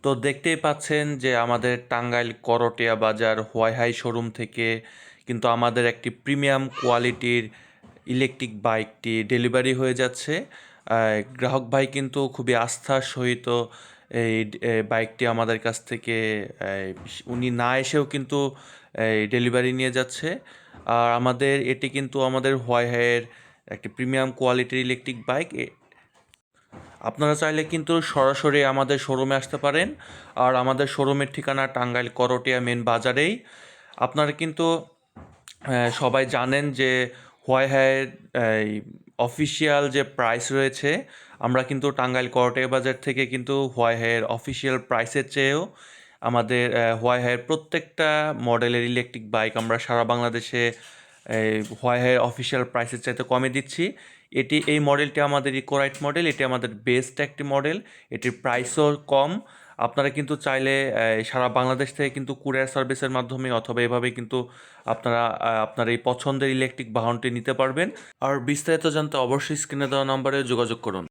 তো দেখতেই পাচ্ছেন যে আমাদের টাঙ্গাইল করটিয়া বাজার হোয়াই হাই শোরুম থেকে কিন্তু আমাদের একটি প্রিমিয়াম কোয়ালিটির ইলেকট্রিক বাইকটি ডেলিভারি হয়ে যাচ্ছে। গ্রাহক ভাই কিন্তু খুবই আস্থার সহিত এই বাইকটি আমাদের কাছ থেকে উনি না এসেও কিন্তু এই ডেলিভারি নিয়ে যাচ্ছে। আর এটি কিন্তু আমাদের হোয়াই হাইয়ের একটি প্রিমিয়াম কোয়ালিটির ইলেকট্রিক বাইক। আপনারা চাইলে কিন্তু সরাসরি আমাদের শোরুমে আসতে পারেন। আর আমাদের শোরুমের ঠিকানা টাঙ্গাইল করটিয়া মেন বাজারেই। আপনারা কিন্তু সবাই জানেন যে হোয়াই হাইয়ের এই অফিসিয়াল যে প্রাইস রয়েছে, আমরা কিন্তু টাঙ্গাইল করটিয়া বাজার থেকে কিন্তু হোয়াই হাইয়ের অফিসিয়াল প্রাইসের চেয়েও আমাদের হোয়াই হাইয়ের প্রত্যেকটা মডেলের ইলেকট্রিক বাইক আমরা সারা বাংলাদেশে হোয়াই হাইয়ের অফিসিয়াল প্রাইসের চাইতে কমে দিচ্ছি। এই মডেলটি আমাদের ইকোরাইট মডেল, এটি আমাদের বেস্ট একটি মডেল, এটির প্রাইসও কম। আপনারা কিন্তু চাইলে সারা বাংলাদেশ থেকে কিন্তু কুরিয়ার সার্ভিসের মাধ্যমে অথবা এভাবে কিন্তু আপনারা আপনার এই পছন্দের ইলেকট্রিক বাহনটি নিতে পারবেন। আর বিস্তারিত জানতে অবশ্যই স্ক্রিনে দেওয়া নম্বরে যোগাযোগ করুন।